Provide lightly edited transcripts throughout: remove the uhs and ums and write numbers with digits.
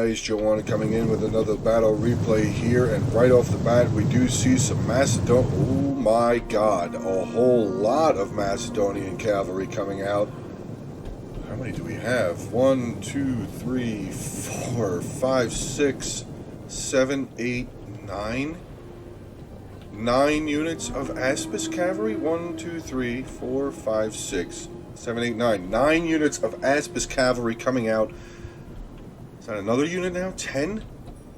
guys, Joanna coming in with another battle replay here, and right off the bat we do see some Macedon. Oh my god, a whole lot of Macedonian cavalry coming out. How many do we have? 1, 2, 3, 4, 5, 6, 7, 8, 9. 9 units of Aspis cavalry. 1, 2, 3, 4, 5, 6, 7, 8, 9. 9 units of Aspis cavalry coming out. Is that another unit now? 10?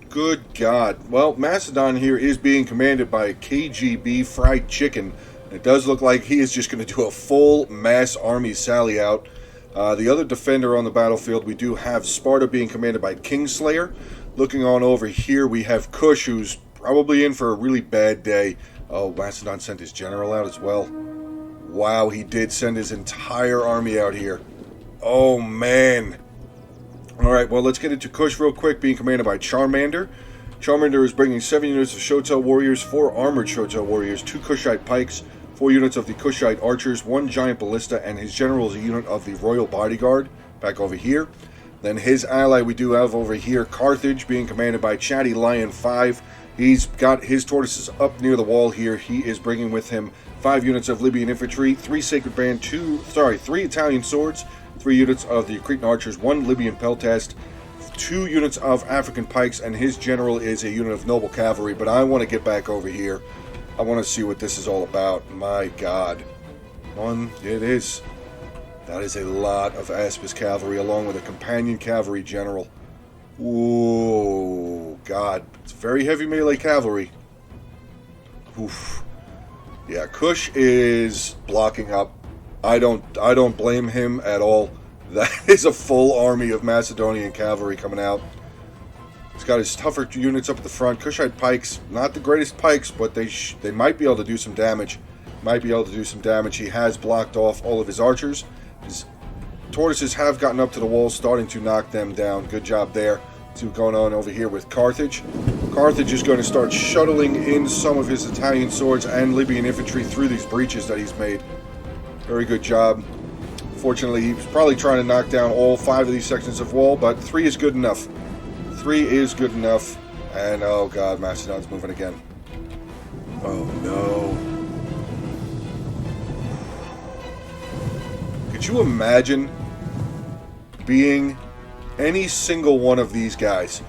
Good God. Well, Macedon here is being commanded by KGB Fried Chicken. It does look like he is just going to do a full mass army sally out. The other defender on the battlefield, we do have Sparta being commanded by Kingslayer. Looking on over here, we have Kush, who's probably in for a really bad day. Oh, Macedon sent his general out as well. Wow, he did send his entire army out here. Oh, man. Alright, well, let's get into Kush real quick, being commanded by Charmander. Charmander is bringing 7 units of Shotel warriors, 4 armored Shotel warriors, 2 Kushite pikes, 4 units of the Kushite archers, 1 giant ballista, and his general is a unit of the royal bodyguard, back over here. Then his ally we do have over here, Carthage, being commanded by Chatty Lion 5. He's got his tortoises up near the wall here. He is bringing with him 5 units of Libyan infantry, 3 sacred band, 3 Italian swords, 3 units of the Cretan archers, 1 Libyan peltast, 2 units of African pikes, and his general is a unit of noble cavalry. But I want to get back over here. I want to see what this is all about. My God. It is. That is a lot of Aspis cavalry, along with a companion cavalry general. Ooh, God. It's very heavy melee cavalry. Oof. Yeah, Kush is blocking up. I don't blame him at all. That is a full army of Macedonian cavalry coming out. He's got his tougher units up at the front. Kushite pikes, not the greatest pikes, but they might be able to do some damage. He has blocked off all of his archers. His tortoises have gotten up to the walls, starting to knock them down. Good job there. See what's going on over here with Carthage. Carthage is going to start shuttling in some of his Italian swords and Libyan infantry through these breaches that he's made. Very good job. Fortunately, he was probably trying to knock down all 5 of these sections of wall, but 3 is good enough. 3 is good enough. And, oh God, Macedon's moving again. Oh, no. Could you imagine being any single one of these guys?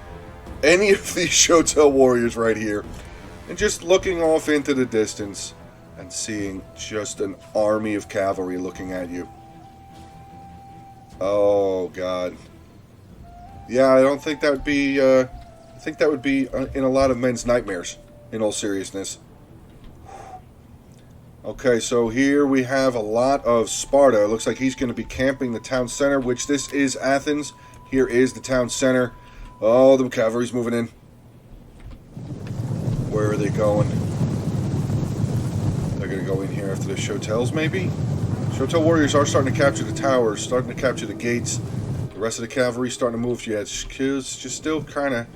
Any of these Shotel warriors right here. And just looking off into the distance and seeing just an army of cavalry looking at you. Oh, God. Yeah, I don't think that would be, I think that would be in a lot of men's nightmares, in all seriousness. Okay, so here we have a lot of Sparta. It looks like he's going to be camping the town center, which this is Athens. Here is the town center. Oh, the cavalry's moving in. Where are they going? They're going to go in here after the Shotels, maybe? Shotel warriors are starting to capture the towers, starting to capture the gates. The rest of the cavalry starting to move. Yeah, it's just still kind of...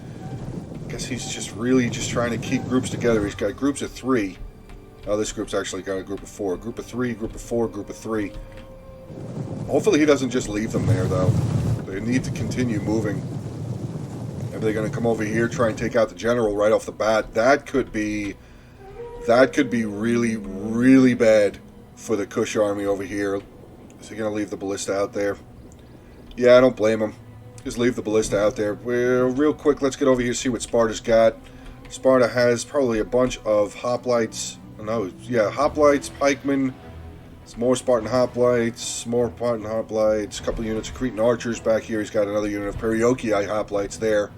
I guess he's just really just trying to keep groups together. He's got groups of 3. Oh, this group's actually got a group of 4. Group of 3, group of 4, group of 3. Hopefully he doesn't just leave them there, though. They need to continue moving. Maybe they're going to come over here, try and take out the general right off the bat. That could be really, really bad for the Kush army over here. Is he going to leave the ballista out there? Yeah, I don't blame him. Just leave the ballista out there. Well, real quick, let's get over here and see what Sparta's got. Sparta has probably a bunch of hoplites. No, yeah, hoplites, pikemen. It's more Spartan hoplites, a couple units of Cretan archers back here. He's got another unit of Perioikii hoplites there.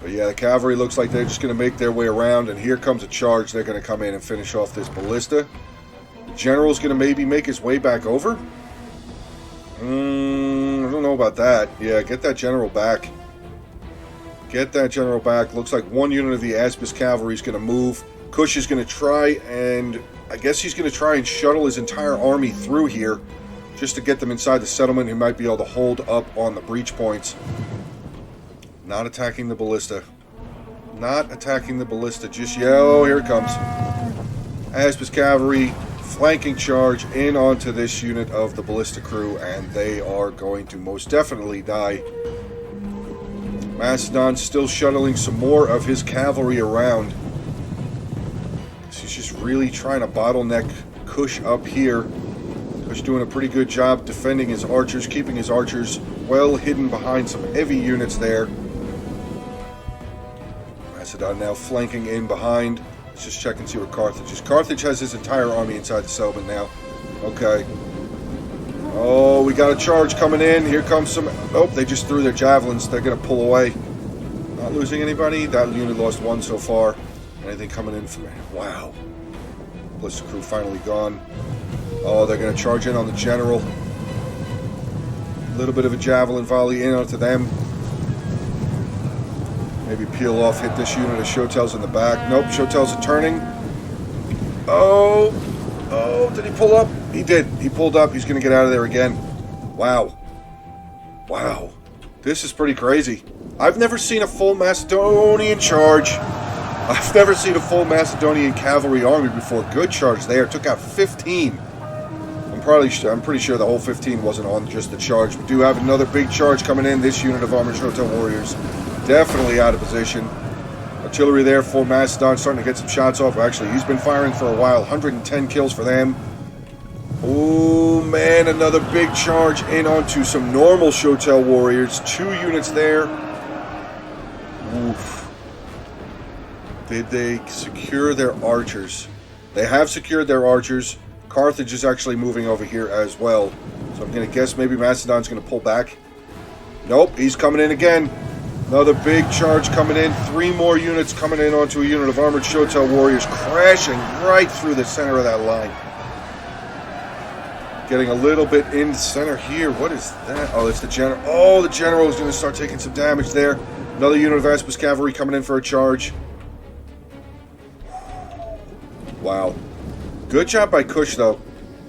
But yeah, the cavalry looks like they're just going to make their way around, and here comes a charge. They're going to come in and finish off this ballista. The general's going to maybe make his way back over. I don't know about that. Yeah, get that general back. Get that general back. Looks like 1 unit of the Aspis cavalry is going to move. Kush is going to try and... I guess he's going to try and shuttle his entire army through here just to get them inside the settlement. He might be able to hold up on the breach points. Not attacking the ballista. Not attacking the ballista just yet. Oh, here it comes. Aspis cavalry flanking charge in onto this unit of the ballista crew, and they are going to most definitely die. Macedon still shuttling some more of his cavalry around. He's just really trying to bottleneck Kush up here. Kush doing a pretty good job defending his archers, keeping his archers well hidden behind some heavy units there. Macedon now flanking in behind. Let's just check and see where Carthage is. Carthage has his entire army inside the settlement now. Okay. Oh, we got a charge coming in. Here comes some... Oh, they just threw their javelins. They're going to pull away. Not losing anybody. That unit lost one so far. Anything coming in from... Wow. Blister crew finally gone. Oh, they're going to charge in on the general. A little bit of a javelin volley in onto them. Maybe peel off, hit this unit of Shotel's in the back. Nope, Shotel's are turning. Oh, did he pull up? He did. He pulled up. He's going to get out of there again. Wow. Wow. This is pretty crazy. I've never seen a full Macedonian charge. I've never seen a full Macedonian cavalry army before. Good charge there. Took out 15. I'm pretty sure the whole 15 wasn't on just the charge. We do have another big charge coming in. This unit of armored Shotel warriors definitely out of position. Artillery there for Macedon, starting to get some shots off. Actually, he's been firing for a while. 110 kills for them. Oh man, another big charge in onto some normal Shotel warriors. 2 units there. Oof. Did they secure their archers? They have secured their archers. Carthage is actually moving over here as well. So I'm going to guess maybe Macedon's going to pull back. Nope, he's coming in again. Another big charge coming in. 3 more units coming in onto a unit of armored Shotel warriors, crashing right through the center of that line. Getting a little bit in the center here. What is that? Oh, it's the general. Oh, the general is going to start taking some damage there. Another unit of Aspis cavalry coming in for a charge. Wow. Good job by Kush, though.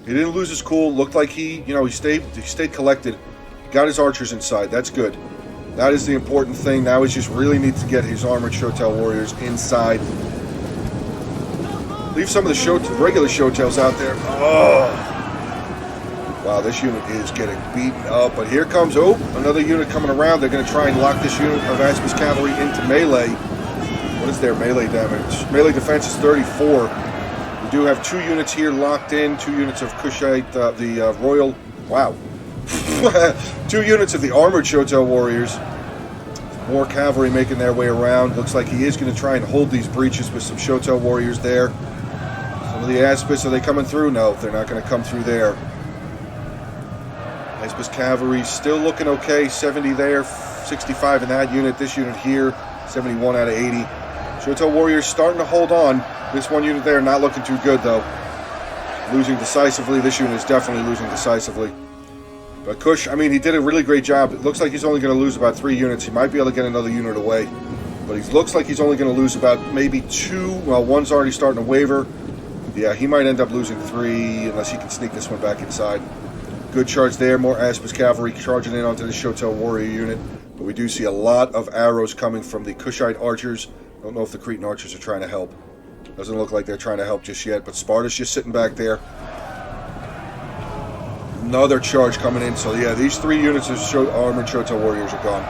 He didn't lose his cool. Looked like he stayed collected. Got his archers inside. That's good. That is the important thing. Now he just really needs to get his armored Shotel warriors inside. Leave some of the regular Shotels out there. Oh! Wow, this unit is getting beaten up. But here comes, another unit coming around. They're going to try and lock this unit of Aspis cavalry into melee. What is their melee damage? Melee defense is 34. We do have 2 units here locked in. 2 units of Kushite, the Royal... Wow. 2 units of the armored Shotel warriors. More cavalry making their way around. Looks like he is going to try and hold these breaches with some Shotel warriors there. Some of the Aspis, are they coming through? No, they're not going to come through there. Aspis cavalry still looking okay. 70 there, 65 in that unit. This unit here, 71 out of 80. Shotel warriors starting to hold on. This one unit there not looking too good though. Losing decisively. This unit is definitely losing decisively. But Kush, I mean, he did a really great job. It looks like he's only going to lose about 3 units. He might be able to get another unit away. But he looks like he's only going to lose about maybe 2. Well, one's already starting to waver. Yeah, he might end up losing 3 unless he can sneak this one back inside. Good charge there. More Aspis cavalry charging in onto the Shotel warrior unit. But we do see a lot of arrows coming from the Kushite archers. Don't know if the Cretan archers are trying to help. Doesn't look like they're trying to help just yet. But Sparta's just sitting back there. Another charge coming in. So yeah, these 3 units of armored Shotel warriors are gone.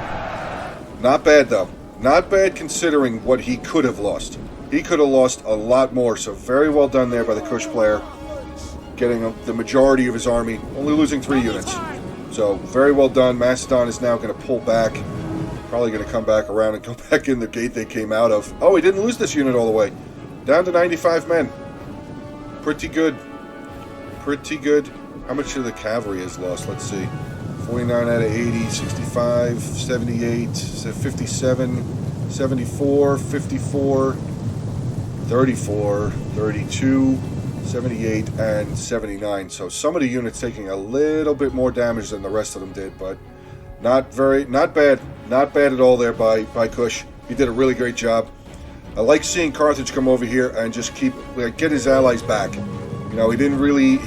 Not bad though. Not bad considering what he could have lost. He could have lost a lot more. So very well done there by the Kush player. Getting the majority of his army. Only losing 3 units. So very well done. Macedon is now going to pull back. Probably going to come back around and go back in the gate they came out of. Oh, he didn't lose this unit all the way. Down to 95 men. Pretty good. Pretty good. How much of the cavalry is lost? Let's see. 49 out of 80, 65, 78, 57, 74, 54, 34, 32, 78, and 79. So some of the units taking a little bit more damage than the rest of them did, but not bad. Not bad at all there by Kush. He did a really great job. I like seeing Carthage come over here and just get his allies back. You know, he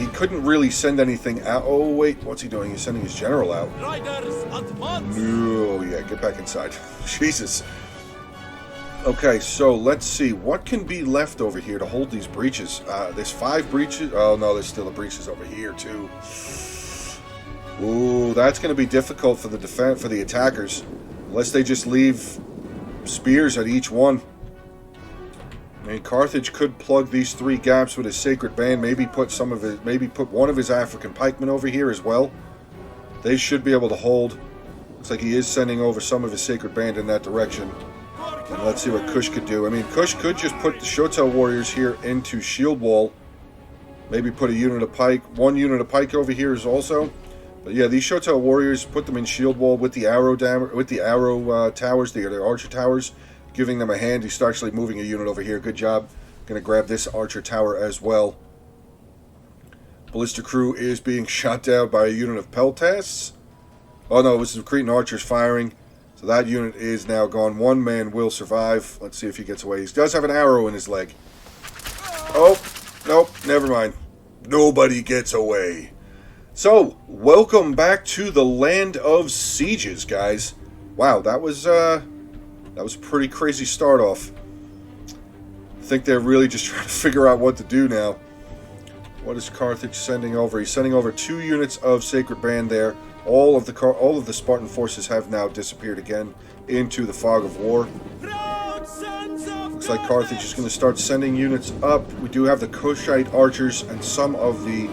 couldn't really send anything out. Oh, wait, what's he doing? He's sending his general out. Oh, yeah, get back inside. Jesus. Okay, so let's see. What can be left over here to hold these breaches? There's 5 breaches. Oh, no, there's still a breaches over here, too. Ooh, that's going to be difficult for the attackers. Unless they just leave spears at each one. I mean, Carthage could plug these 3 gaps with his Sacred Band. Maybe put one of his African pikemen over here as well. They should be able to hold. Looks like he is sending over some of his Sacred Band in that direction. And let's see what Kush could do. I mean, Kush could just put the Shotel warriors here into shield wall. Maybe put a unit of pike. 1 unit of pike over here is also. But yeah, these Shotel warriors, put them in shield wall with the arrow towers, the archer towers, giving them a hand. He's actually moving a unit over here. Good job. Going to grab this archer tower as well. Ballista crew is being shot down by a unit of Peltasts. Oh no, it was the Cretan archers firing. So that unit is now gone. 1 man will survive. Let's see if he gets away. He does have an arrow in his leg. Oh, nope, never mind. Nobody gets away. So, welcome back to the land of sieges, guys. Wow, that was a pretty crazy start off. I think they're really just trying to figure out what to do now. What is Carthage sending over? He's sending over 2 units of Sacred Band there. All of the Spartan forces have now disappeared again into the fog of war. Looks like Carthage is going to start sending units up. We do have the Kushite archers and some of the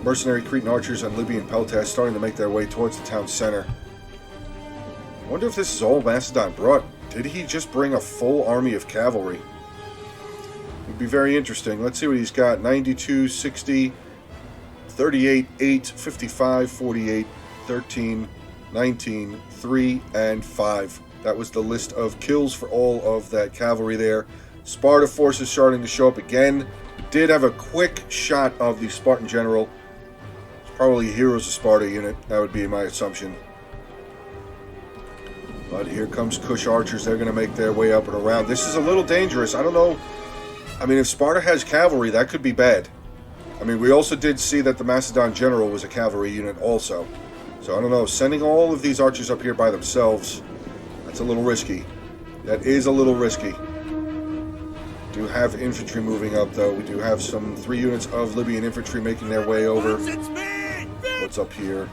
mercenary Cretan archers and Libyan Peltasts starting to make their way towards the town center. I wonder if this is all Macedon brought. Did he just bring a full army of cavalry? Would be very interesting. Let's see what he's got. 92, 60, 38, 8, 55, 48, 13, 19, 3, and 5. That was the list of kills for all of that cavalry there. Sparta forces starting to show up again. Did have a quick shot of the Spartan general. It's probably a Heroes of Sparta unit. That would be my assumption. But here comes Kush archers. They're going to make their way up and around. This is a little dangerous. I don't know. I mean, if Sparta has cavalry, that could be bad. I mean, we also did see that the Macedon general was a cavalry unit also. So, I don't know. Sending all of these archers up here by themselves, that's a little risky. That is a little risky. Do have infantry moving up, though. We do have some 3 units of Libyan infantry making their way over. What's up here?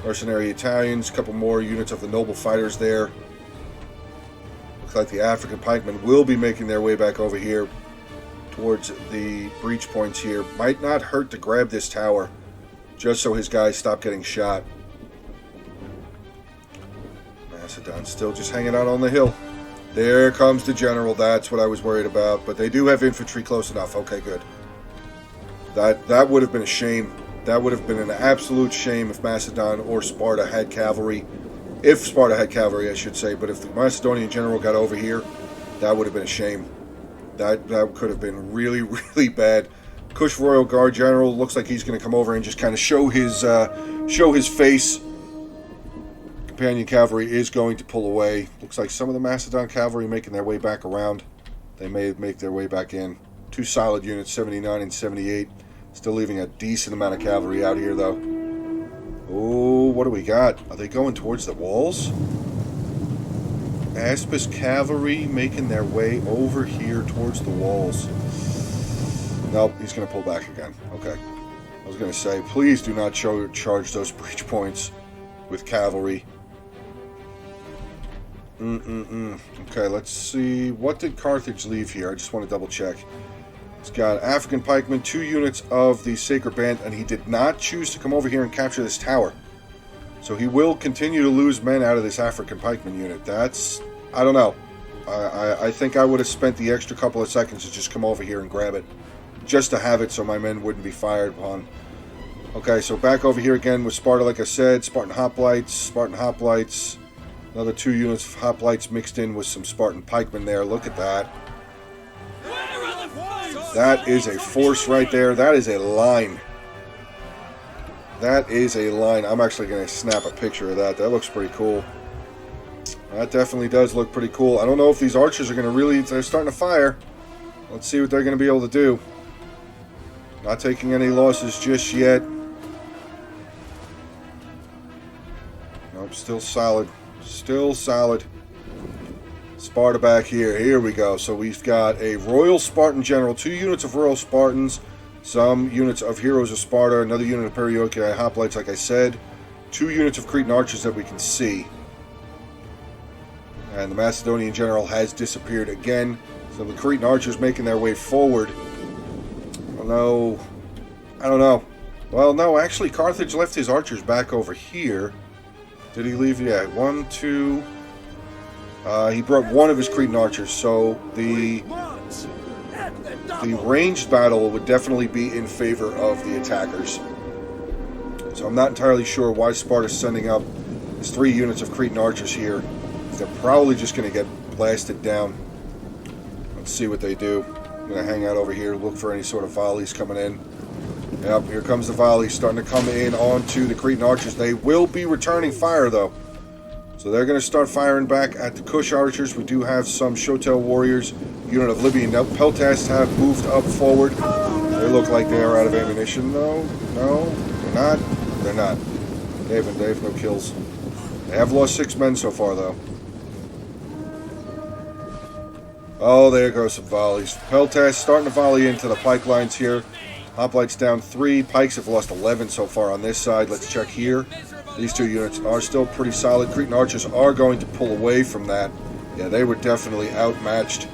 Mercenary Italians, a couple more units of the noble fighters there. Looks like the African pikemen will be making their way back over here towards the breach points here. Might not hurt to grab this tower just so his guys stop getting shot. Macedon still just hanging out on the hill. There comes the general. That's what I was worried about. But they do have infantry close enough. Okay, good. That would have been a shame. That would have been an absolute shame if Macedon or Sparta had cavalry. If Sparta had cavalry, I should say. But if the Macedonian general got over here, that would have been a shame. That could have been really, really bad. Kush Royal Guard General looks like he's going to come over and just kind of show his face. Companion cavalry is going to pull away. Looks like some of the Macedon cavalry making their way back around. They may make their way back in. 2 solid units, 79 and 78. Still leaving a decent amount of cavalry out here, though. Oh, what do we got? Are they going towards the walls? Aspis cavalry making their way over here towards the walls. Nope, he's going to pull back again. Okay. I was going to say, please do not charge those breach points with cavalry. Okay, let's see. What did Carthage leave here? I just want to double check. He's got African pikemen, 2 units of the Sacred Band, and he did not choose to come over here and capture this tower. So he will continue to lose men out of this African pikeman unit. That's, I don't know. I think I would have spent the extra couple of seconds to just come over here and grab it. Just to have it so my men wouldn't be fired upon. Okay, so back over here again with Sparta, like I said. Spartan hoplites. Another 2 units of hoplites mixed in with some Spartan pikemen there. Look at that. That is a force right there. That is a line. That is a line. I'm actually going to snap a picture of that. That looks pretty cool. That definitely does look pretty cool. I don't know if these archers are going to really... They're starting to fire. Let's see what they're going to be able to do. Not taking any losses just yet. Nope, still solid. Still solid. Sparta back here. Here we go. So we've got a Royal Spartan General, 2 units of Royal Spartans, some units of Heroes of Sparta, another unit of Perioeci Hoplites, like I said, 2 units of Cretan Archers that we can see. And the Macedonian general has disappeared again. So the Cretan archers making their way forward. I don't know. Well, no, actually, Carthage left his archers back over here. Did he leave? Yeah, 1, 2. He brought one of his Cretan archers, so the ranged battle would definitely be in favor of the attackers. So I'm not entirely sure why Sparta's sending up his 3 units of Cretan archers here. They're probably just going to get blasted down. Let's see what they do. I'm going to hang out over here, look for any sort of volleys coming in. Yep, here comes the volley starting to come in onto the Cretan archers. They will be returning fire, though. So they're going to start firing back at the Kush archers. We do have some Shotel warriors. Unit of Libyan Peltasts have moved up forward. They look like they are out of ammunition. No, they're not. They're not. They have no kills. They have lost 6 men so far, though. Oh, there goes some volleys. Peltasts starting to volley into the pike lines here. Hoplites down 3. Pikes have lost 11 so far on this side. Let's check here. These 2 units are still pretty solid. Cretan archers are going to pull away from that. Yeah, they were definitely outmatched.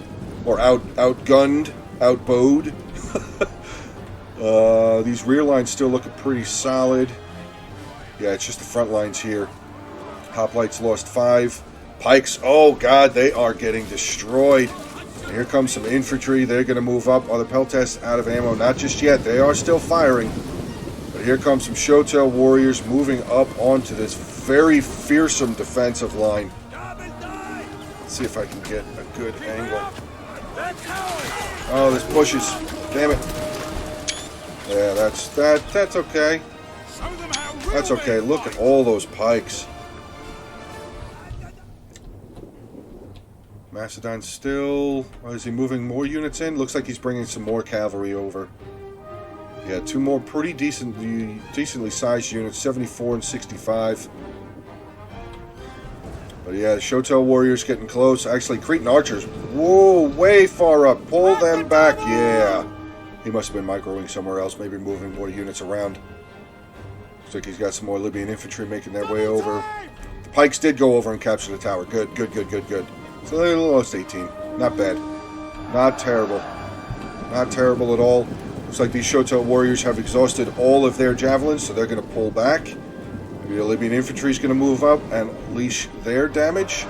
Or outgunned. Outbowed. These rear lines still looking pretty solid. Yeah, it's just the front lines here. Hoplites lost 5. Pikes, oh god, they are getting destroyed. And here comes some infantry. They're going to move up. Are the Peltasts out of ammo? Not just yet. They are still firing. But here comes some Shotel warriors moving up onto this very fearsome defensive line. Let's see if I can get a good angle. Oh, this pushes. Damn it. Yeah, that's okay. That's okay. Look at all those pikes. Macedon still... Oh, is he moving more units in? Looks like he's bringing some more cavalry over. Yeah, 2 more pretty decently sized units, 74 and 65. But yeah, the Shotel warriors getting close. Actually, Cretan archers, whoa, way far up. Pull them back. Yeah. He must have been microing somewhere else, maybe moving more units around. Looks like he's got some more Libyan infantry making their way over. The pikes did go over and capture the tower. Good. So they lost 18. Not bad. Not terrible. Not terrible at all. Looks like these Shotel warriors have exhausted all of their javelins, so they're going to pull back. Maybe the Libyan infantry is going to move up and unleash their damage.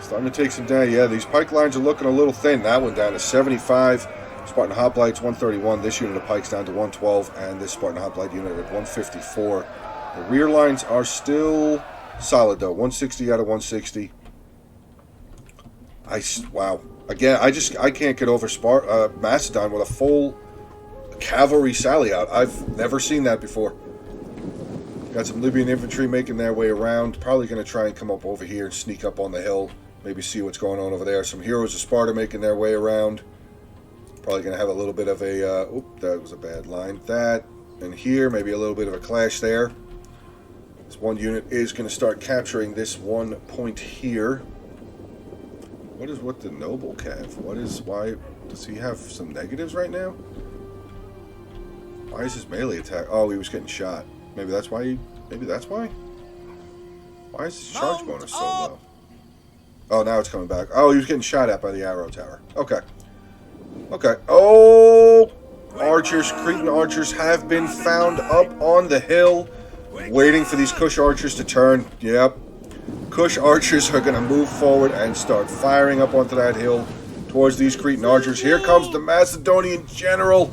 Starting to take some damage. Yeah, these pike lines are looking a little thin. That one down to 75. Spartan Hoplites 131. This unit of pikes down to 112. And this Spartan Hoplite unit at 154. The rear lines are still solid, though. 160 out of 160. Wow. Again, I can't get over Macedon with a full cavalry sally out. I've never seen that before. Got some Libyan infantry making their way around. Probably going to try and come up over here and sneak up on the hill. Maybe see what's going on over there. Some heroes of Sparta making their way around. Probably going to have a little bit of a... oop, that was a bad line. That and here, maybe a little bit of a clash there. This one unit is going to start capturing this one point here. What is with the noble cav? Why does he have some negatives right now? Why is his melee attack? Oh, he was getting shot. Maybe that's why. Why is his charge bonus so low? Oh, now it's coming back. Oh, he was getting shot at by the arrow tower. Okay. Oh, archers, Cretan archers have been found up on the hill, waiting for these Kush archers to turn. Yep. Kush archers are going to move forward and start firing up onto that hill towards these Cretan archers. Here comes the Macedonian general.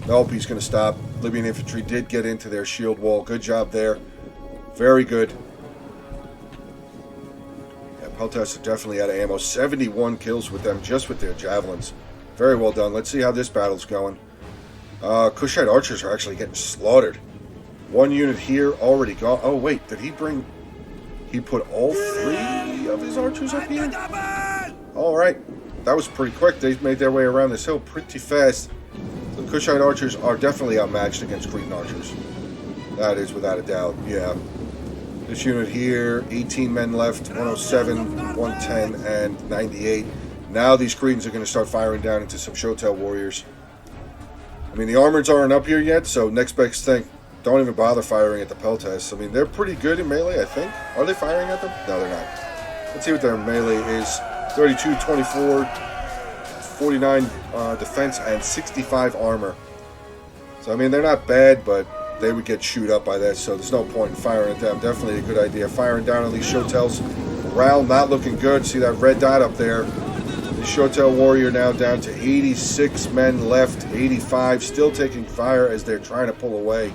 Nope, he's going to stop. Libyan infantry did get into their shield wall. Good job there. Very good. Yeah, Peltasts are definitely out of ammo. 71 kills with them, just with their javelins. Very well done. Let's see how this battle's going. Kushite archers are actually getting slaughtered. One unit here already gone. Oh, wait. Did he bring... He put all 3 of his archers up here? Alright. That was pretty quick. They made their way around this hill pretty fast. The Kushite archers are definitely outmatched against Cretan archers. That is without a doubt. Yeah. This unit here, 18 men left, 107, 110, and 98. Now these Cretans are going to start firing down into some Shotel warriors. I mean, the armoreds aren't up here yet, so next best thing. don't even bother firing at the Peltas. I mean, they're pretty good in melee, I think. Are they firing at them? No, they're not. Let's see what their melee is. 32, 24, 49 defense, and 65 armor. So, I mean, they're not bad, but they would get chewed up by that, so there's no point in firing at them. Definitely a good idea. Firing down on these Shotels. Morale not looking good. See that red dot up there? The Shotel warrior now down to 86 men left. 85 still taking fire as they're trying to pull away.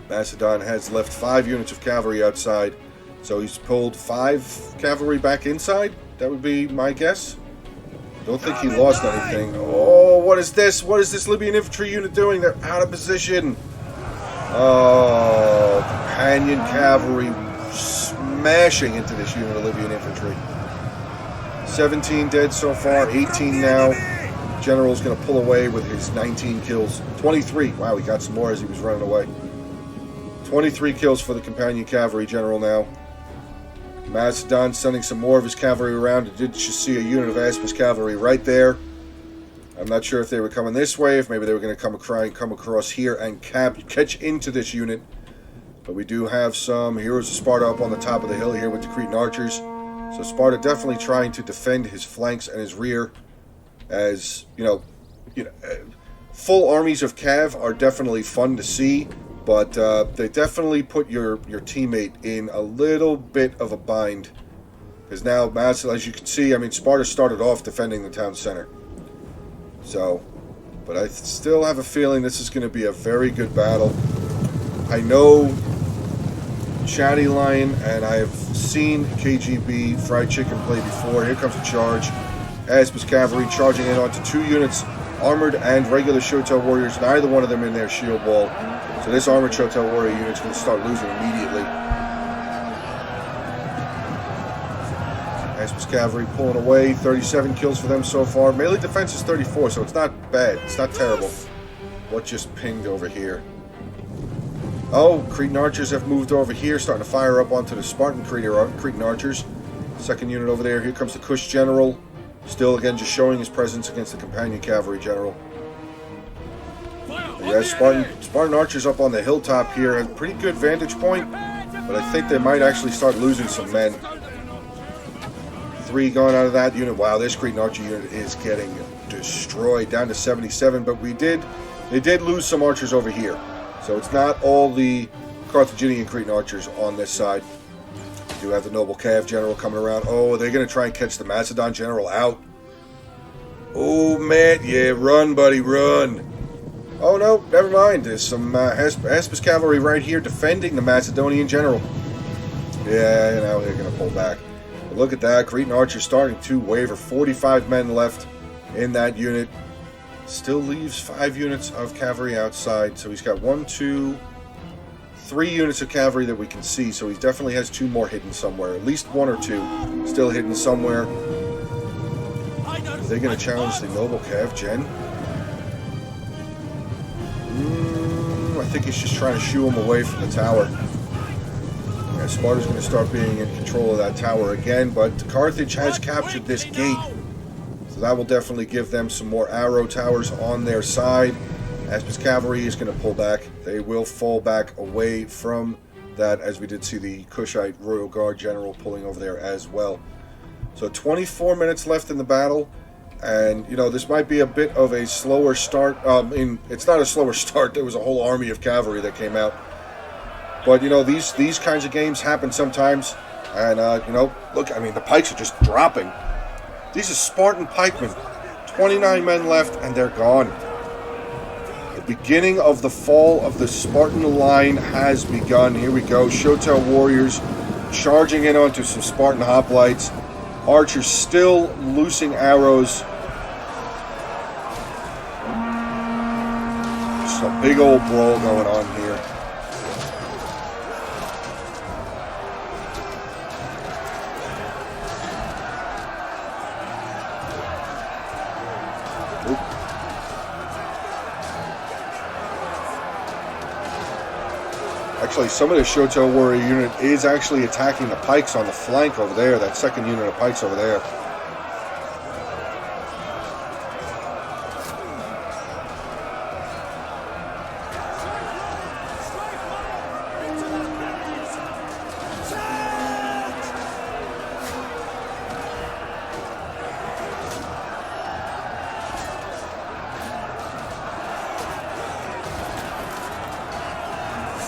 Macedon has left 5 units of cavalry outside, so he's pulled 5 cavalry back inside. That would be my guess. Don't think he lost anything. Oh, what is this? What is this Libyan infantry unit doing? They're out of position. Oh, companion cavalry smashing into this unit of Libyan infantry. 17 dead so far, 18 now. General's going to pull away with his 19 kills. 23. Wow, he got some more as he was running away. 23 kills for the companion cavalry general now. Macedon sending some more of his cavalry around. I did just see a unit of Aspis cavalry right there. I'm not sure if they were coming this way, if maybe they were going to come across here and catch into this unit. But we do have some heroes of Sparta up on the top of the hill here with the Cretan archers. So Sparta definitely trying to defend his flanks and his rear. As, full armies of Cav are definitely fun to see. But they definitely put your teammate in a little bit of a bind. Because now, as you can see, I mean, Sparta started off defending the town center. So, but I still have a feeling this is going to be a very good battle. I know Chatty Lion, and I have seen KGB Fried Chicken play before. Here comes a charge. Aspis cavalry charging in onto 2 units. Armored and regular Shotel warriors, neither one of them in their shield wall. So this armored Shotel warrior unit's going to start losing immediately. Aspis cavalry pulling away, 37 kills for them so far. Melee defense is 34, so it's not bad. It's not terrible. What just pinged over here? Oh, Cretan archers have moved over here, starting to fire up onto the Spartan Cretan archers. Second unit over there. Here comes the Kush general. Still, again, just showing his presence against the companion cavalry general. Yeah, Spartan archers up on the hilltop here have a pretty good vantage point, but I think they might actually start losing some men. 3 going out of that unit. Wow, this Cretan archer unit is getting destroyed, down to 77, but they did lose some archers over here. So it's not all the Carthaginian Cretan archers on this side. We do have the noble Cav general coming around. Oh, they're going to try and catch the Macedon general out. Oh, man. Yeah, run, buddy, run. Oh, no, never mind. There's some Aspis cavalry right here defending the Macedonian general. Yeah, now they're going to pull back. But look at that. Cretan archers starting to waver. 45 men left in that unit. Still leaves 5 units of cavalry outside. So he's got 1, 2, 3 units of cavalry that we can see. So he definitely has 2 more hidden somewhere. At least 1 or 2 still hidden somewhere. Are they going to challenge the noble Cav Gen? I think he's just trying to shoo him away from the tower. Yeah, Sparta's going to start being in control of that tower again, but Carthage has captured this gate, so that will definitely give them some more arrow towers on their side. Aspis cavalry is going to pull back. They will fall back away from that, as we did see the Kushite Royal Guard General pulling over there as well. So 24 minutes left in the battle. And, this might be a bit of a slower start. It's not a slower start. There was a whole army of cavalry that came out. But, these kinds of games happen sometimes. And, look, I mean, the pikes are just dropping. These are Spartan pikemen. 29 men left, and they're gone. The beginning of the fall of the Spartan line has begun. Here we go. Shotel warriors charging in onto some Spartan hoplites. Archers still loosing arrows. Just a big old brawl going on here. Oop. Actually, some of the Shotel warrior unit is actually attacking the pikes on the flank over there. That second unit of pikes over there.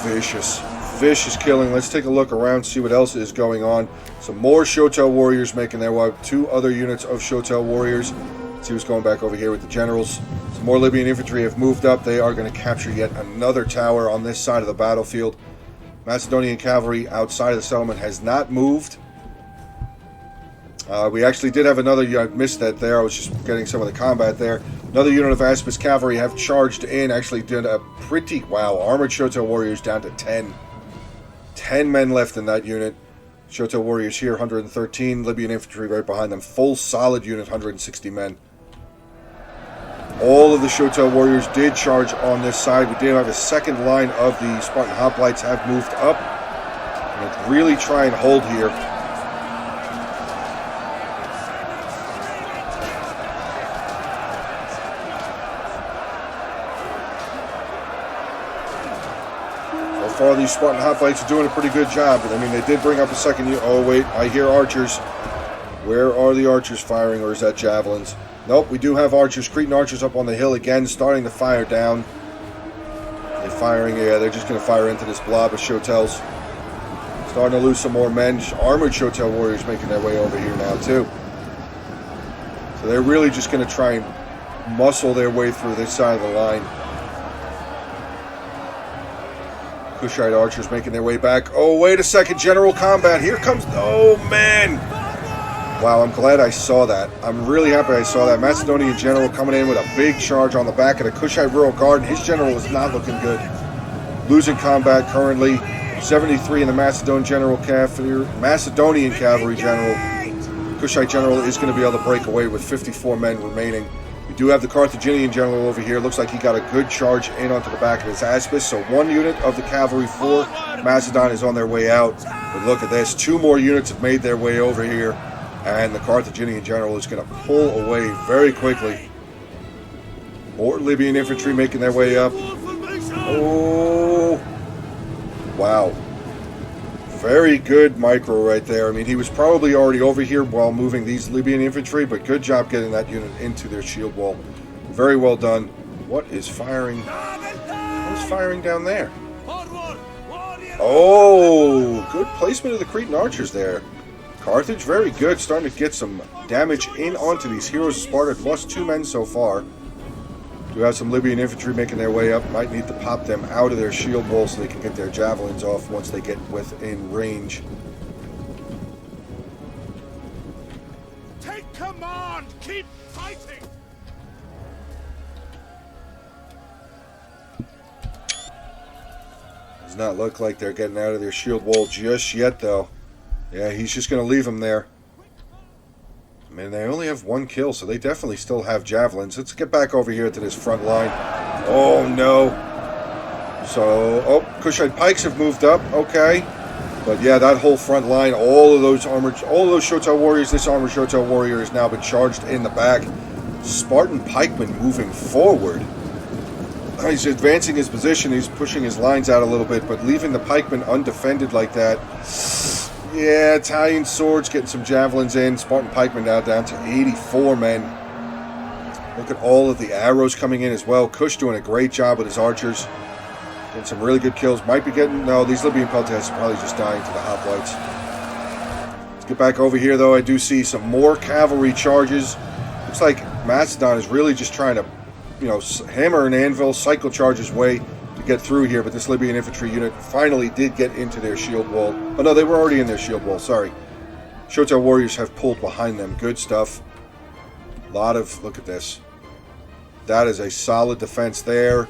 vicious, vicious killing. Let's take a look around, see what else is going on. Some more Shotel warriors making their way. 2 other units of Shotel warriors. Let's see what's going back over here with the generals. Some more Libyan infantry have moved up. They are going to capture yet another tower on this side of the battlefield. Macedonian cavalry outside of the settlement has not moved. We actually did have another. I missed that there. I was just getting some of the combat there. Another unit of Aspis cavalry have charged in. Actually did a pretty, wow, armored Shotel warriors down to 10. 10 men left in that unit. Shotel warriors here, 113. Libyan infantry right behind them. Full solid unit, 160 men. All of the Shotel warriors did charge on this side. We did have a second line of the Spartan hoplites have moved up. And really try and hold here. So far, these Spartan hoplites are doing a pretty good job. But I mean, they did bring up a second unit. Oh, wait, I hear archers. Where are the archers firing, or is that javelins? Nope, we do have archers. Cretan archers up on the hill again, starting to fire down. They're firing, yeah, they're just going to fire into this blob of Shotels. Starting to lose some more men. Armored Shotel warriors making their way over here now, too. So they're really just going to try and muscle their way through this side of the line. Kushite archers making their way back. Oh, wait a second, general combat. Here comes, oh, man. Wow, I'm glad I saw that. I'm really happy I saw that. Macedonian general coming in with a big charge on the back of the Kushite Rural Guard. His general is not looking good. Losing combat currently. 73 in the Macedonian cavalry general. Kushite general is going to be able to break away with 54 men remaining. We do have the Carthaginian general over here. Looks like he got a good charge in onto the back of his Aspis. So 1 unit of the cavalry for Macedon is on their way out. But look at this. 2 more units have made their way over here. And the Carthaginian general is going to pull away very quickly. More Libyan infantry making their way up. Oh, wow. Very good micro right there. I mean, he was probably already over here while moving these Libyan infantry, but good job getting that unit into their shield wall. Very well done. What is firing? What is firing down there? Oh, good placement of the Cretan archers there. Carthage, very good. Starting to get some damage in onto these heroes of Sparta. Lost 2 men so far. Do have some Libyan infantry making their way up. Might need to pop them out of their shield wall so they can get their javelins off once they get within range. Take command! Keep fighting! Does not look like they're getting out of their shield wall just yet, though. Yeah, he's just going to leave them there. I mean, they only have 1 kill, so they definitely still have javelins. Let's get back over here to this front line. Oh, no. So, oh, Kushite pikes have moved up. Okay. But yeah, that whole front line, all of those Shotel warriors, this armored Shotel warrior has now been charged in the back. Spartan pikeman moving forward. He's advancing his position. He's pushing his lines out a little bit, but leaving the pikemen undefended like that. Yeah, Italian swords getting some javelins in. Spartan pikemen now down to 84 men. Look at all of the arrows coming in as well. Kush doing a great job with his archers. Getting some really good kills. Might be getting... No, these Libyan peltast are probably just dying to the hoplites. Let's get back over here, though. I do see some more cavalry charges. Looks like Macedon is really just trying to, you know, hammer and anvil, cycle charge his way to get through here, but this Libyan infantry unit finally did get into their shield wall. Oh no, they were already in their shield wall, sorry. Shotel warriors have pulled behind them. Good stuff. A lot of, look at this. That is a solid defense there.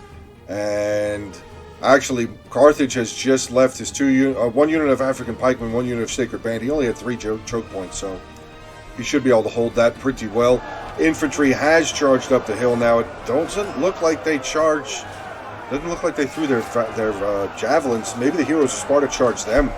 And actually, Carthage has just left his 1 unit of African pikemen, 1 unit of Sacred Band. He only had 3 choke points, so he should be able to hold that pretty well. Infantry has charged up the hill now. It doesn't look like they charged. Doesn't look like they threw their javelins. Maybe the heroes of Sparta charged them.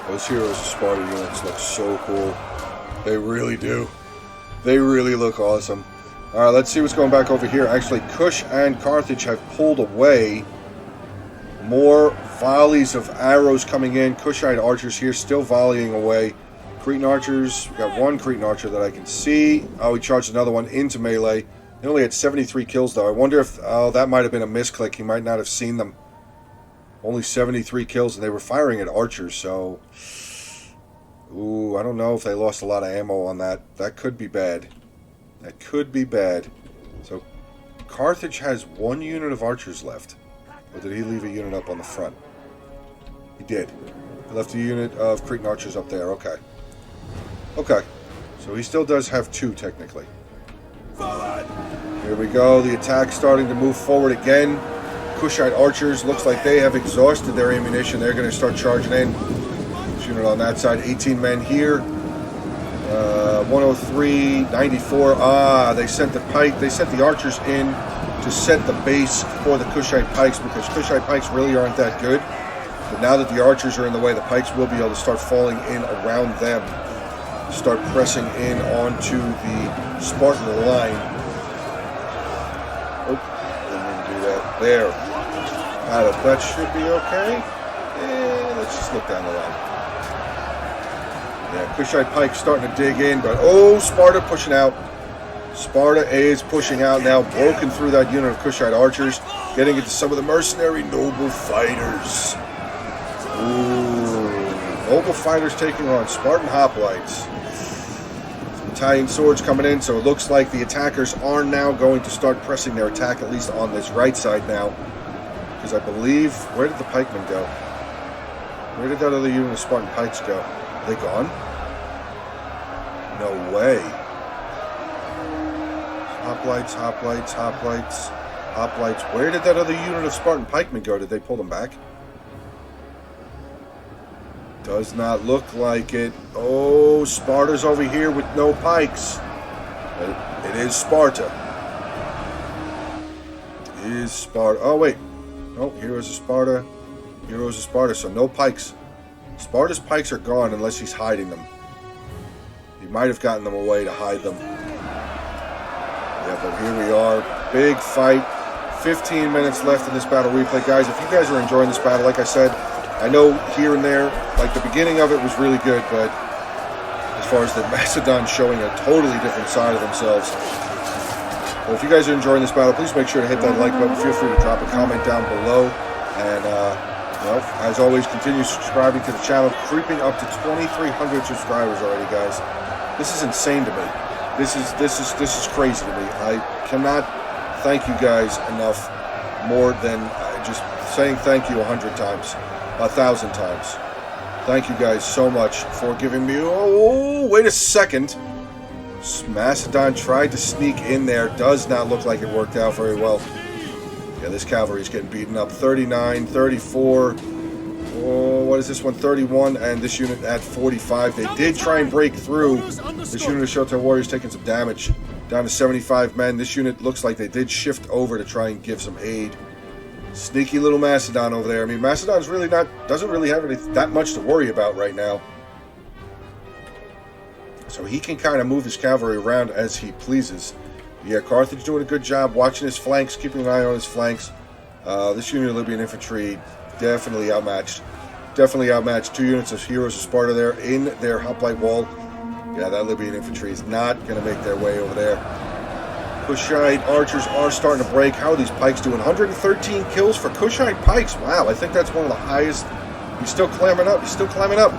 Those heroes of Sparta units look so cool. They really do. They really look awesome. All right, let's see what's going back over here. Actually, Kush and Carthage have pulled away. More volleys of arrows coming in. Kushite archers here still volleying away. Cretan archers, we got one Cretan archer that I can see. Oh, he charged another one into melee. He only had 73 kills, though. I wonder if, oh, that might have been a misclick. He might not have seen them. Only 73 kills, and they were firing at archers, so... Ooh, I don't know if they lost a lot of ammo on that. That could be bad. That could be bad. So, Carthage has one unit of archers left. Or did he leave a unit up on the front? He did. He left a unit of Cretan archers up there. Okay. Okay. So he still does have two, technically. Here we go. The attack's starting to move forward again. Kushite archers, looks like they have exhausted their ammunition. They're going to start charging in. Unit on that side, 18 men here. 103, 94. Ah, they sent the pike. They sent the archers in to set the base for the Kushite pikes, because Kushite pikes really aren't that good. But now that the archers are in the way, the pikes will be able to start falling in around them. Start pressing in onto the Spartan line. Oh, didn't do that. There. That should be okay. Let's just look down the line. Yeah, Kushite pike starting to dig in, but oh, Sparta pushing out. Sparta is pushing out now, broken through that unit of Kushite archers, getting into some of the mercenary noble fighters. Ooh, noble fighters taking on Spartan hoplites. Some Italian swords coming in, so it looks like the attackers are now going to start pressing their attack, at least on this right side now. Because I believe, where did the pikemen go? Where did that other unit of Spartan pikes go? Are they gone? No way. Hoplites, hoplites, hoplites, hoplites. Where did that other unit of Spartan pikemen go? Did they pull them back? Does not look like it. Oh, Sparta's over here with no pikes. It is Sparta. It is Sparta. Oh, wait. No, Heroes of Sparta. Heroes of Sparta, so no pikes. Sparta's pikes are gone unless he's hiding them. He might have gotten them away to hide them. Yeah, but here we are. Big fight. 15 minutes left in this battle replay. Guys, if you guys are enjoying this battle, like I said, I know here and there, like the beginning of it was really good, but as far as the Macedon showing a totally different side of themselves. Well, if you guys are enjoying this battle, please make sure to hit that like button. Feel free to drop a comment down below. And, well, as always, continue subscribing to the channel. Creeping up to 2,300 subscribers already, guys. This is insane to me. This is crazy to me. I cannot thank you guys enough more than just saying thank you 100 times, 1,000 times. Thank you guys so much for giving me... Oh, wait a second. Macedon tried to sneak in there. Does not look like it worked out very well. Yeah, this cavalry's getting beaten up. 39, 34. Oh, what is this one? 31, and this unit at 45. They did try and break through. This unit of Shoto warriors taking some damage. Down to 75 men. This unit looks like they did shift over to try and give some aid. Sneaky little Macedon over there. I mean, Macedon's really doesn't really have that much to worry about right now. So he can kind of move his cavalry around as he pleases. Yeah, Carthage doing a good job watching his flanks, keeping an eye on his flanks. This unit of Libyan infantry definitely outmatched. Definitely outmatched. 2 units of Heroes of Sparta there in their hoplite wall. Yeah, that Libyan infantry is not going to make their way over there. Kushite archers are starting to break. How are these pikes doing? 113 kills for Kushite pikes. Wow, I think that's one of the highest. He's still climbing up. He's still climbing up.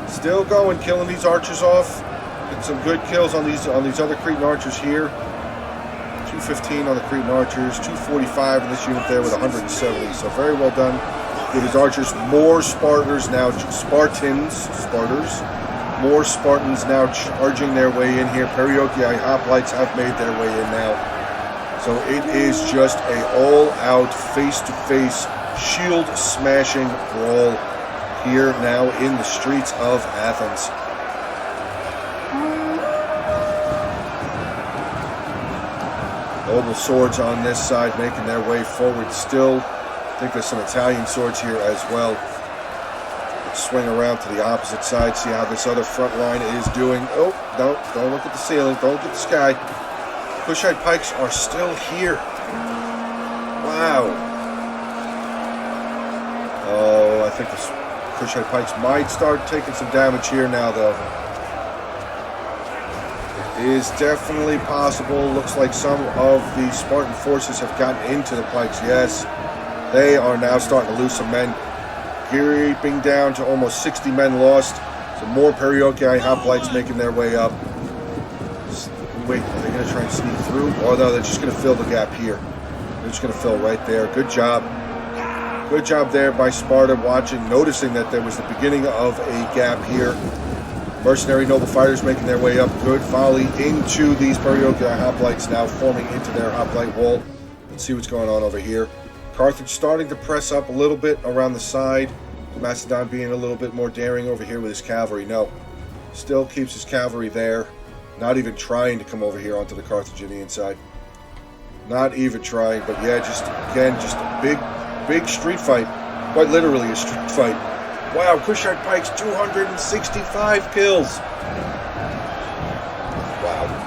Still going, killing these archers off. Getting some good kills on these other Cretan archers here. 215 on the Cretan archers, 245 in this unit there with 170. So very well done with his archers. More Spartans now, more Spartans now charging their way in here. Perioikii hoplites have made their way in now. So it is just a all-out, face-to-face, shield-smashing brawl here now in the streets of Athens. Noble swords on this side making their way forward still. I think there's some Italian swords here as well. swing around to the opposite side, see how this other front line is doing. Oh, no, don't look at the ceiling, don't look at the sky. Cushite pikes are still here. Wow. Oh, I think the Cushite pikes might start taking some damage here now, though. It is definitely possible. Looks like some of the Spartan forces have gotten into the pikes. Yes, they are now starting to lose some men. Creeping down to almost 60 men lost. Some more Perioci hoplites making their way up. Wait, are they going to try and sneak through? Or no, they're just going to fill the gap here. They're just going to fill right there. Good job. Good job there by Sparta, noticing that there was the beginning of a gap here. Mercenary noble fighters making their way up. Good volley into these Perioci hoplites, now forming into their hoplite wall. Let's see what's going on over here. Carthage starting to press up a little bit around the side. Macedon being a little bit more daring over here with his cavalry. No, still keeps his cavalry there. Not even trying to come over here onto the Carthaginian side. Not even trying, but yeah, just a big street fight. Quite literally a street fight. Wow, Cushite pikes, 265 kills. Wow.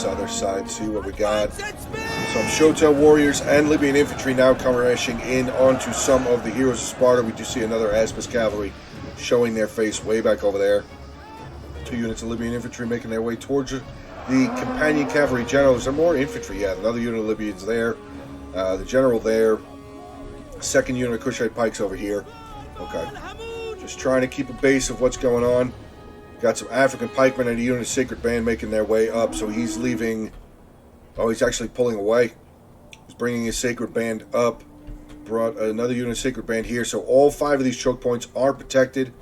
Other side, see what we got. Some Shotel warriors and Libyan infantry now crashing in onto some of the heroes of Sparta. We do see another Aspis cavalry showing their face way back over there. 2 units of Libyan infantry making their way towards the companion cavalry generals. There are more infantry, yeah. Another unit of Libyans there. The general there. Second unit of Cushite pikes over here. Okay. Just trying to keep a base of what's going on. Got some African pikemen and a unit of Sacred Band making their way up, so he's leaving. Oh, he's actually pulling away. He's bringing his Sacred Band up. Brought another unit of Sacred Band here, so all 5 of these choke points are protected.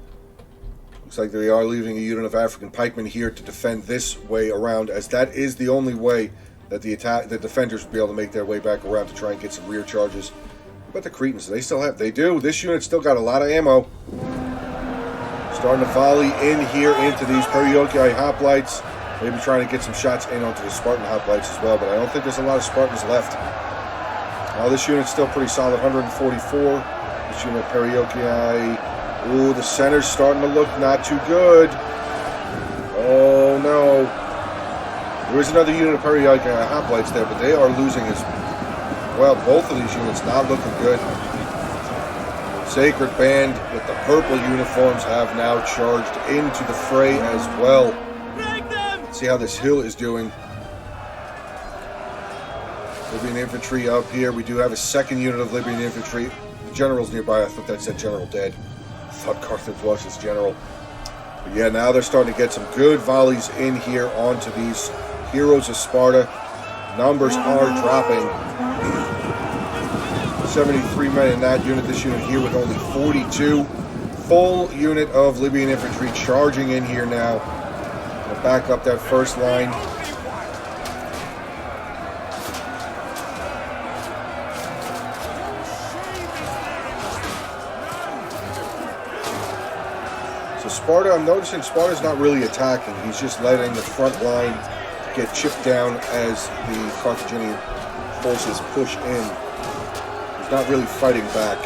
Looks like they are leaving a unit of African pikemen here to defend this way around, as that is the only way that the defenders will be able to make their way back around to try and get some rear charges. What about the Cretans? They still have? They do. This unit's still got a lot of ammo. Starting to volley in here into these Perioci hoplites. Maybe trying to get some shots in onto the Spartan hoplites as well, but I don't think there's a lot of Spartans left. Now this unit's still pretty solid, 144. This unit of Perioci. Ooh, the center's starting to look not too good. Oh no. There is another unit of Perioci hoplites there, but they are losing as well. Both of these units not looking good. Sacred Band with the purple uniforms have now charged into the fray as well. See how this hill is doing. Libyan infantry up here. We do have a second unit of Libyan infantry. The general's nearby. I thought that said general dead. I thought Carthage was his general. But yeah, now they're starting to get some good volleys in here onto these heroes of Sparta. Numbers are dropping. 73 men in that unit. This unit here with only 42. Full unit of Libyan infantry charging in here now. Gonna back up that first line. So Sparta, I'm noticing Sparta's not really attacking. He's just letting the front line get chipped down as the Carthaginian forces push in. Not really fighting back.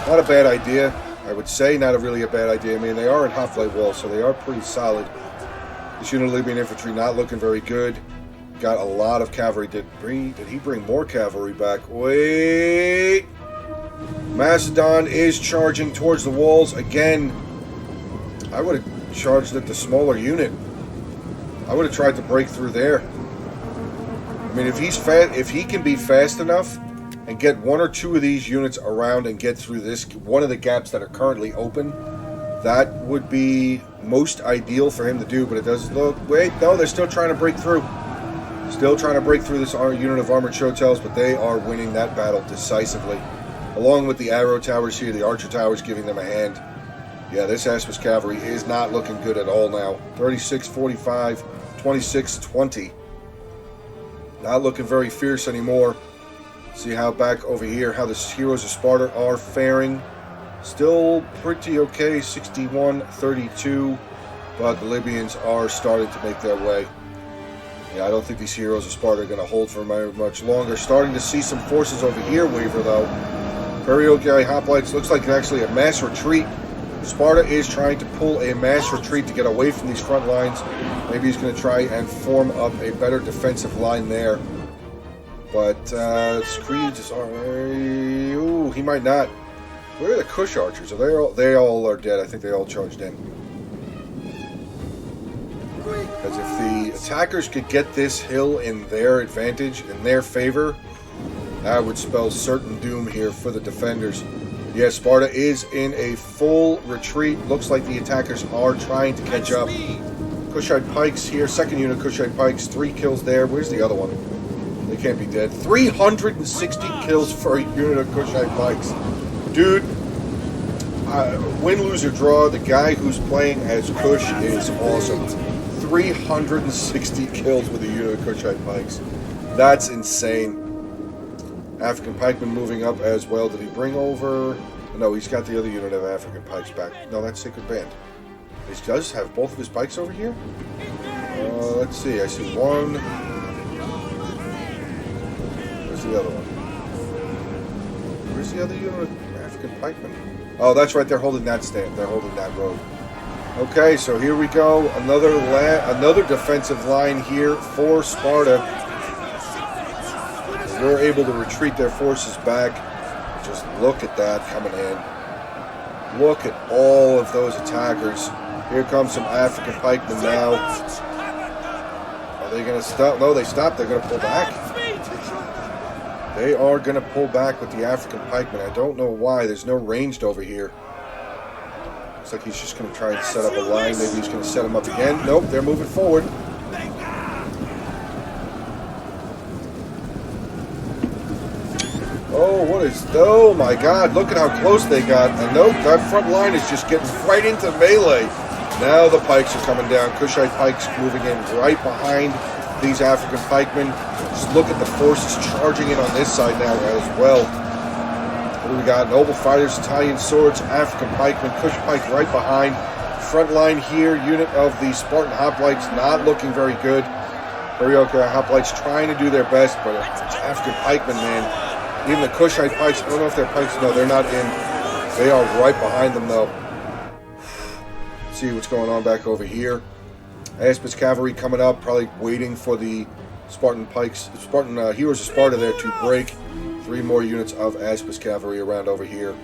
Not a bad idea, I would say. Not really a bad idea. I mean, they are in hoplite walls, so they are pretty solid. This unit of Libyan infantry not looking very good. Got a lot of cavalry. Did he bring more cavalry back? Wait. Macedon is charging towards the walls again. I would have charged at the smaller unit. I would have tried to break through there. I mean, if he can be fast enough and get 1 or 2 of these units around and get through this, one of the gaps that are currently open, that would be most ideal for him to do, but it doesn't look... Wait, no, they're still trying to break through. Still trying to break through this unit of armored Shotels, but they are winning that battle decisively. Along with the arrow towers here, the archer towers giving them a hand. Yeah, this Aspis cavalry is not looking good at all now. 36-45, 26-20. Not looking very fierce anymore. See how back over here, how the heroes of Sparta are faring. Still pretty okay, 61-32, but the Libyans are starting to make their way. Yeah, I don't think these heroes of Sparta are going to hold for very much longer. Starting to see some forces over here waver, though. Periogi hoplites looks like actually a mass retreat. Sparta is trying to pull a mass retreat to get away from these front lines. Maybe he's going to try and form up a better defensive line there. But Screeds are... Ooh, he might not. Where are the Kush archers? They all are dead. I think they all charged in. Because if the attackers could get this hill in their advantage, in their favor, that would spell certain doom here for the defenders. Yes, Sparta is in a full retreat. Looks like the attackers are trying to catch up. Kushite pikes here. Second unit Kushite pikes. 3 kills there. Where's the other one? They can't be dead. 360 kills for a unit of Kushite pikes. Dude, win, lose, or draw, the guy who's playing as Kush is awesome. 360 kills with a unit of Kushite pikes. That's insane. African pikemen moving up as well. Did he bring over... No, he's got the other unit of African pikes back. No, that's Sacred Band. He does have both of his pikes over here? Let's see. I see one. Where's the other one? Where's the other unit of African pikemen? Oh, that's right. They're holding that stand. They're holding that road. Okay, so here we go. Another defensive line here for Sparta. They're able to retreat their forces back. Just look at that coming in. Look at all of those attackers. Here comes some African pikemen now. Are they going to stop? No, they stopped. They're going to pull back. They are going to pull back with the African pikemen. I don't know why. There's no ranged over here. Looks like he's just going to try and set up a line. Maybe he's going to set them up again. Nope, they're moving forward. Oh, what is... Oh, my God. Look at how close they got. And nope, that front line is just getting right into melee. Now the pikes are coming down. Kushite pikes moving in right behind these African pikemen. Just look at the forces charging in on this side now as well. What do we got? Noble fighters, Italian swords, African pikemen, Kush pike right behind. Front line here, unit of the Spartan hoplites not looking very good. Periogi hoplites trying to do their best, but African pikemen, man. Even the Kushite pikes, I don't know if they're pikes. No, they're not in. They are right behind them, though. See what's going on back over here. Aspis cavalry coming up, probably waiting for the Spartan pikes, Spartan heroes of Sparta there to break. 3 more units of Aspis cavalry around over here.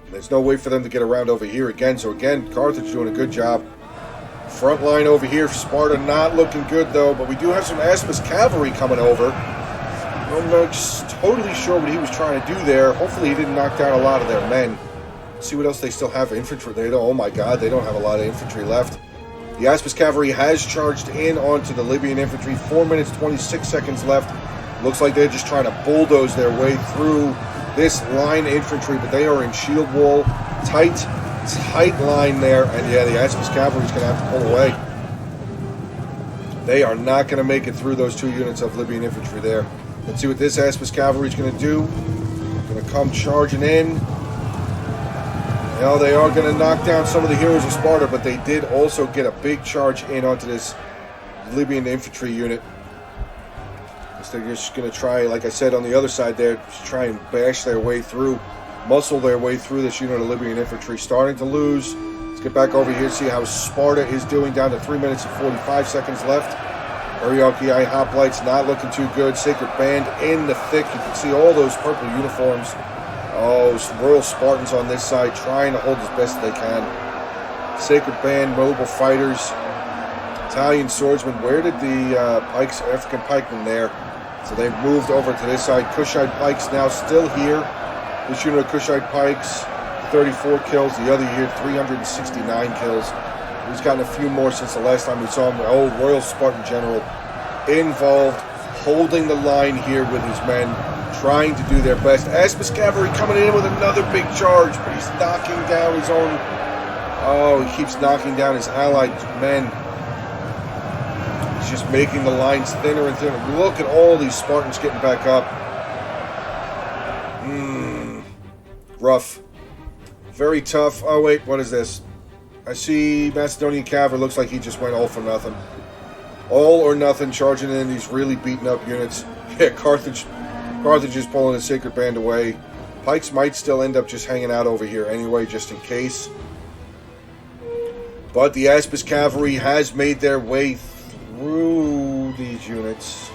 And there's no way for them to get around over here again. So again, Carthage doing a good job. Front line over here, Sparta not looking good though, but we do have some Aspis cavalry coming over. I'm not totally sure what he was trying to do there. Hopefully he didn't knock down a lot of their men. Let's see what else they still have. Infantry. They don't. Oh my God, they don't have a lot of infantry left. The Aspis cavalry has charged in onto the Libyan infantry. 4 minutes, 26 seconds left. Looks like they're just trying to bulldoze their way through this line infantry, but they are in shield wall. Tight line there, and yeah, the Aspis cavalry is going to have to pull away. They are not going to make it through those 2 units of Libyan infantry there. Let's see what this Aspis cavalry is going to do. Going to come charging in. Now they are going to knock down some of the heroes of Sparta, but they did also get a big charge in onto this Libyan infantry unit. They're just going to try, like I said, on the other side there, just try and bash their way through, muscle their way through this unit of Libyan infantry. Starting to lose. Let's get back over here and see how Sparta is doing. Down to 3 minutes and 45 seconds left. Periogi hoplites not looking too good. Sacred Band in the thick. You can see all those purple uniforms. Oh, some Royal Spartans on this side trying to hold as best they can. Sacred Band, Mobile Fighters, Italian Swordsmen. Where did the pikes, African pikemen there? So they've moved over to this side. Kushite pikes now still here. This unit of Kushite pikes, 34 kills. The other here, 369 kills. He's gotten a few more since the last time we saw him. Oh, Royal Spartan General involved, holding the line here with his men, trying to do their best. Aspis cavalry coming in with another big charge, but he's knocking down his own. Oh, he keeps knocking down his allied men. He's just making the lines thinner and thinner. Look at all these Spartans getting back up. Rough. Very tough. Oh, wait, what is this? I see Macedonian cavalry. Looks like he just went all for nothing. All or nothing, charging in these really beaten up units. Yeah, Carthage is pulling a sacred band away. Pikes might still end up just hanging out over here anyway, just in case. But the Aspis cavalry has made their way through these units.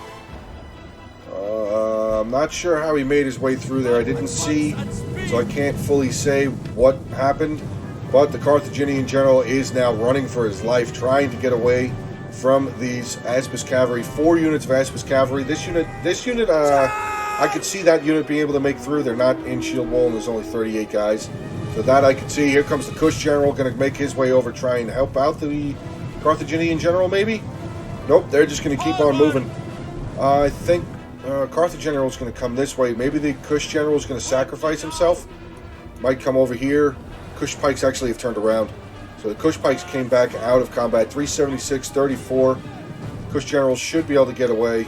I'm not sure how he made his way through there. I didn't see, so I can't fully say what happened. But the Carthaginian general is now running for his life, trying to get away from these Aspis cavalry. 4 units of Aspis cavalry. This unit, I could see that unit being able to make through. They're not in shield wall, and there's only 38 guys. So that I could see. Here comes the Kush general, going to make his way over, trying to help out the Carthaginian general, maybe? Nope, they're just going to keep on moving. I think Carthage general is going to come this way. Maybe the Kush general is going to sacrifice himself. Might come over here. Kush pikes actually have turned around. So the Kush pikes came back out of combat. 376, 34. Kush general should be able to get away.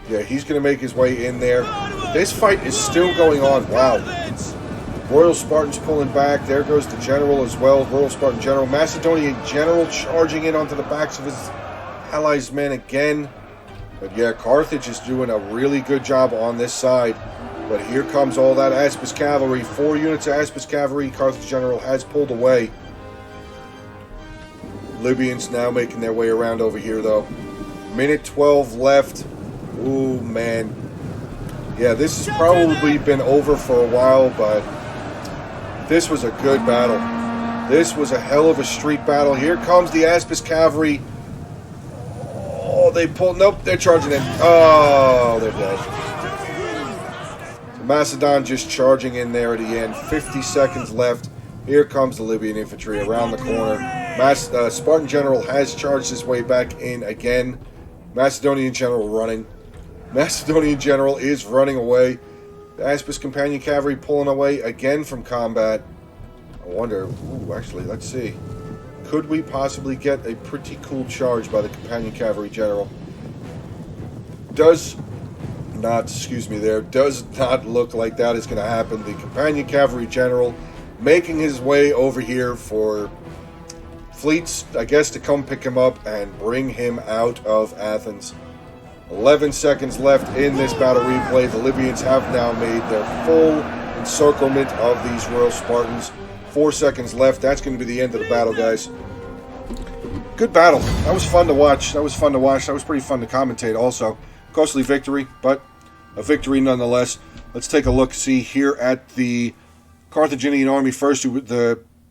Yeah, he's going to make his way in there. This fight is still going on. Wow. Royal Spartans pulling back. There goes the general as well. Royal Spartan general. Macedonian general charging in onto the backs of his allies' men again. But yeah, Carthage is doing a really good job on this side. But here comes all that Aspis cavalry. 4 units of Aspis cavalry. Carthage general has pulled away. Libyans now making their way around over here, though. Minute 12 left. Ooh, man. Yeah, this has probably been over for a while, but this was a good battle. This was a hell of a street battle. Here comes the Aspis cavalry. Oh, they pulled. Nope, they're charging in. Oh, they're dead. So Macedon just charging in there at the end. 50 seconds left. Here comes the Libyan infantry around the corner. Spartan general has charged his way back in again. Macedonian general running. Macedonian general is running away. The Aspis companion cavalry pulling away again from combat. I wonder, ooh, actually, let's see. Could we possibly get a pretty cool charge by the companion cavalry general? Does not look like that is going to happen. The companion cavalry general making his way over here for fleets, I guess, to come pick him up and bring him out of Athens. 11 seconds left in this battle replay. The Libyans have now made their full encirclement of these Royal Spartans. 4 seconds left. That's going to be the end of the battle, guys. Good battle. That was fun to watch. That was pretty fun to commentate also. Costly victory, but a victory nonetheless. Let's take a look, see here at the Carthaginian army first,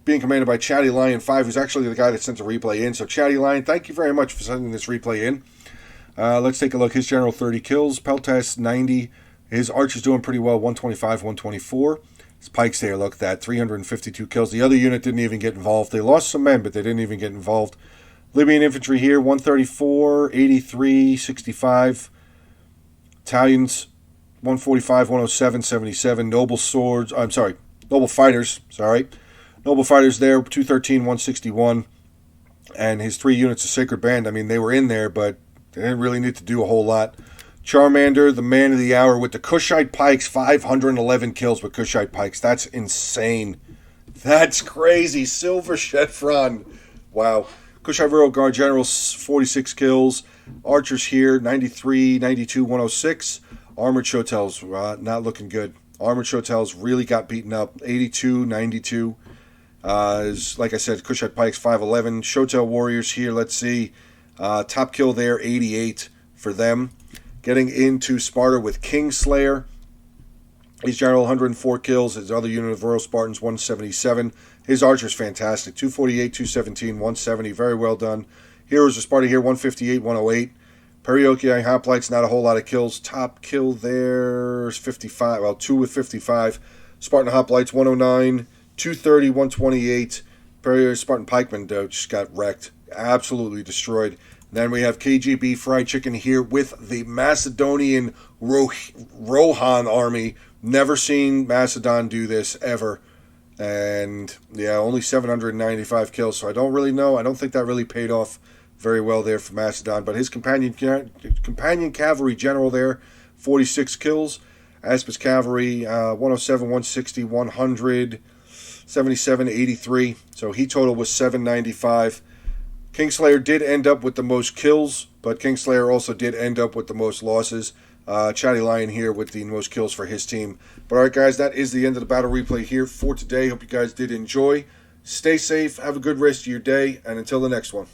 being commanded by Chatty Lion 5, who's actually the guy that sent the replay in. So Chatty Lion, thank you very much for sending this replay in. Let's take a look. His general 30 kills, Peltas 90. His archers doing pretty well, 125, 124. His pikes there, look at that, 352 kills. The other unit didn't even get involved. They lost some men, but they didn't even get involved. Libyan infantry here, 134, 83, 65. Italians, 145, 107, 77. Noble fighters, Noble fighters there, 213, 161. And his 3 units of Sacred Band, I mean, they were in there, but they didn't really need to do a whole lot. Charmander, the man of the hour with the Kushite pikes, 511 kills with Kushite pikes. That's insane. That's crazy. Silver Chevron. Wow. Kushite Royal Guard Generals, 46 kills. Archers here, 93, 92, 106. Armored Chotels, not looking good. Armored Chotels really got beaten up. 82, 92. Like I said, Kushite pikes, 511. Chotel Warriors here, let's see. Top kill there, 88 for them. Getting into Sparta with Kingslayer. His general, 104 kills. His other unit of Royal Spartans, 177. His archer's fantastic. 248, 217, 170. Very well done. Heroes of Sparta here, 158, 108. Perioeci Hoplites, not a whole lot of kills. Top kill there is 55. Well, 2 with 55. Spartan Hoplites, 109, 230, 128. Spartan Pikemen, though, just got wrecked. Absolutely destroyed. Then we have KGB Fried Chicken here with the Macedonian Rohan army. Never seen Macedon do this ever. And, yeah, only 795 kills. So I don't really know. I don't think that really paid off very well there for Macedon. But his companion cavalry general there, 46 kills. Aspis Cavalry, 107, 160, 100, 77, 83. So he total was 795. Kingslayer did end up with the most kills, but Kingslayer also did end up with the most losses. Chatty Lion here with the most kills for his team. But alright guys, that is the end of the battle replay here for today. Hope you guys did enjoy. Stay safe, have a good rest of your day, and until the next one.